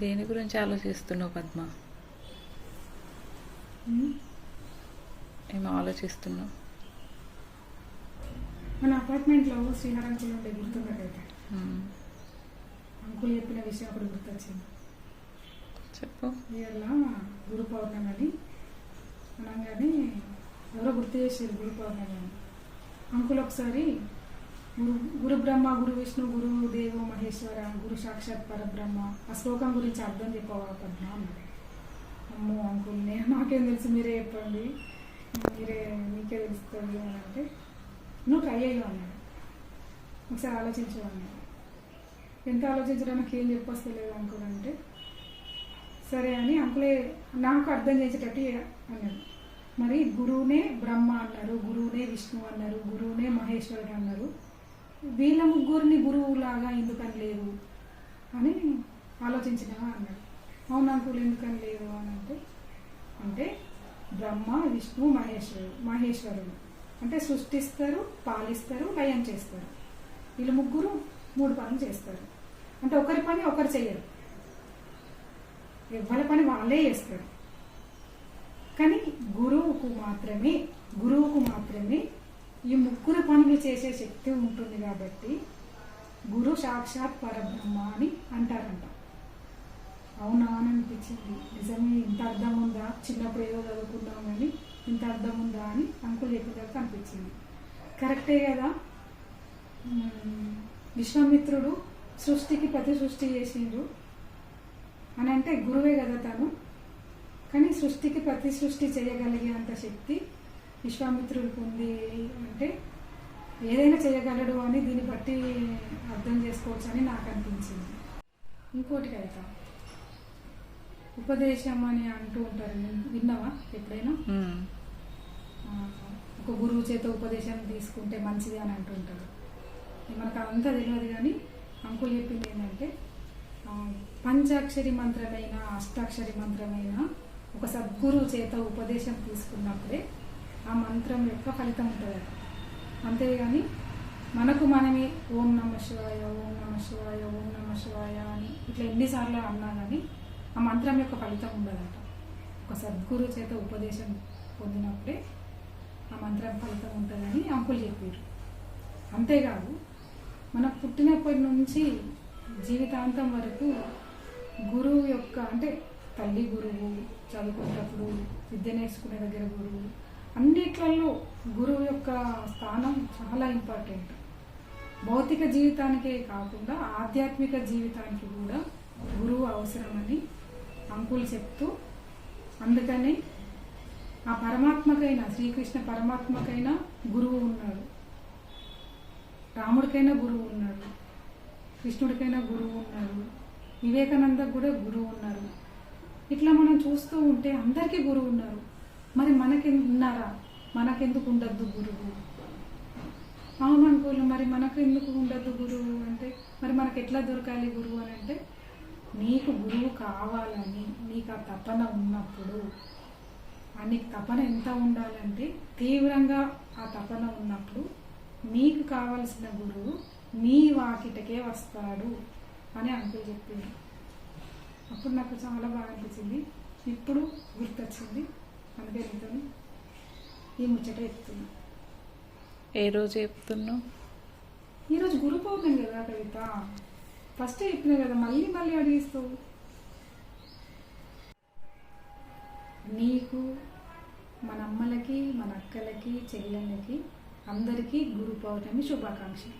దేని గురించి ఆలోచిస్తున్నావు పద్మ? ఏమో ఆలోచిస్తున్నావు? మన అపార్ట్మెంట్లో శ్రీహర్ అంకుల్ ఉండే గుర్తున్నట్టయితే అంకుల్ చెప్పిన విషయం ఒకటి గుర్తొచ్చింది. చెప్పు. ఇవాళ గురు పౌర్ణమి అని అనగానే ఎవరో గుర్తు చేసేది గురు పౌర్ణమి అని. అంకుల్ ఒకసారి గురు బ్రహ్మ గురు విష్ణు గురు దేవో మహేశ్వర గురు సాక్షాత్ పరబ్రహ్మ ఆ శ్లోకం గురించి అర్థం చెప్పవా పద్మ అన్నాడు. అమ్మో అంకుల్ నాకేం తెలుసు, మీరే చెప్పండి, మీకే తెలుస్తుంది అని అంటే, నువ్వు ట్రై అయ్యో అన్నాడు. ఒకసారి ఆలోచించు అన్నాడు. ఎంత ఆలోచించడానికి ఏం చెప్పొస్తలేదు అంకుల్ అంటే, సరే అని అంకులే నాకు అర్థం చేసేటట్టు అన్నాడు. మరి గురువునే బ్రహ్మ అన్నారు, గురువునే విష్ణు అన్నారు, గురువునే మహేశ్వరుడు అన్నారు, వీళ్ళ ముగ్గురిని గురువులాగా ఎందుకని లేదు అని ఆలోచించినా అన్నాడు. అవును అంకుల్ ఎందుకని లేదు అని అంటే బ్రహ్మ విష్ణు మహేశ్వరుడు అంటే సృష్టిస్తారు, పాలిస్తారు, లయం చేస్తారు. వీళ్ళు ముగ్గురు 3 పనులు చేస్తారు. అంటే ఒకరి పని ఒకరు చెయ్యరు, ఎవరి పని వాళ్ళే చేస్తారు. కానీ గురువుకు మాత్రమే ఈ ముగ్గురు పనులు చేసే శక్తి ఉంటుంది కాబట్టి గురు సాక్షాత్ పరబ్రహ్మ అని అంటారంట. అవునా అని అనిపించింది. నిజమే, ఇంత అర్థం ఉందా? చిన్నప్పుడు ఏదో చదువుకున్నాం కానీ ఇంత అర్థం ఉందా అని అంకుల్ చెప్పేదాకా అనిపించింది. కరెక్టే కదా. విశ్వామిత్రుడు సృష్టికి ప్రతి సృష్టి చేసిండు అని అంటే గురువే కదా తను. కానీ సృష్టికి ప్రతి సృష్టి చేయగలిగే అంత శక్తి విశ్వామిత్రుడికి ఉంది అంటే ఏదైనా చేయగలడు అని దీన్ని బట్టి అర్థం చేసుకోవచ్చు అని నాకు అనిపించింది. ఇంకోటి కదా, ఉపదేశం అని అంటూ ఉంటారు, విన్నావా ఎప్పుడైనా? ఒక గురువు చేత ఉపదేశం తీసుకుంటే మంచిది అని అంటూ ఉంటారు. మనకు అంతా తెలియదు కానీ అంకుల్ చెప్పింది ఏంటంటే, పంచాక్షరి మంత్రమైన అష్టాక్షరి మంత్రమైన ఒక సద్గురువు చేత ఉపదేశం తీసుకున్నప్పుడే ఆ మంత్రం యొక్క ఫలితం ఉంటుంది. అంతేగాని మనకు మనమే ఓం నమ శివాయ ఓం నమ శివాయ ఓం నమ శివాయ అని ఇట్లా ఎన్నిసార్లు అన్నా కానీ ఆ మంత్రం యొక్క ఫలితం ఉండదట. ఒక సద్గురువు చేత ఉపదేశం పొందినప్పుడే ఆ మంత్రం ఫలితం ఉంటుందని అంకుల్ చెప్పారు. అంతేకాదు, మన పుట్టినప్పటి నుంచి జీవితాంతం వరకు గురువు యొక్క అంటే తల్లి గురువు, చదువుకునేటప్పుడు విద్య నేర్చుకునే దగ్గర గురువు, అన్నిట్లలో గురువు యొక్క స్థానం చాలా ఇంపార్టెంట్. భౌతిక జీవితానికే కాకుండా ఆధ్యాత్మిక జీవితానికి కూడా గురువు అవసరమని అంకుల్ చెప్తూ, అందుకని ఆ పరమాత్మకైనా శ్రీకృష్ణ పరమాత్మకైనా గురువు ఉన్నాడు, రాముడికైనా గురువు ఉన్నాడు, కృష్ణుడికైనా గురువు ఉన్నారు, వివేకానందకు కూడా గురువు ఉన్నారు. ఇట్లా మనం చూస్తూ ఉంటే అందరికీ గురువు ఉన్నారు. మరి ఉన్నారా? మనకెందుకు ఉండద్దు గురువు? అవును అనుకోలు, మరి మనకు ఎందుకు ఉండద్దు గురువు అంటే, మరి మనకు ఎట్లా దొరకాలి గురువు అని అంటే, నీకు గురువు కావాలని నీకు ఆ తపన ఉన్నప్పుడు, నీకు తపన ఎంత ఉండాలంటే తీవ్రంగా ఆ తపన ఉన్నప్పుడు నీకు కావలసిన గురువు నీ వాకిటకే వస్తాడు అని అంకుల్ చెప్పింది. అప్పుడు నాకు చాలా బాగా అనిపించింది. ఇప్పుడు గుర్తొచ్చింది, అందుకే నీతో ఈ ముచ్చట చెప్తున్నా. ఏ రోజు చెప్తున్నావు? ఈరోజు గురు పౌర్ణమి కదా కవిత, ఫస్ట్ చెప్పినా కదా, మళ్ళీ అడిగిస్తావు. నీకు, మన అమ్మలకి, మన అక్కలకి, చెల్లెళ్ళకి అందరికీ గురు పౌర్ణమి శుభాకాంక్షలు.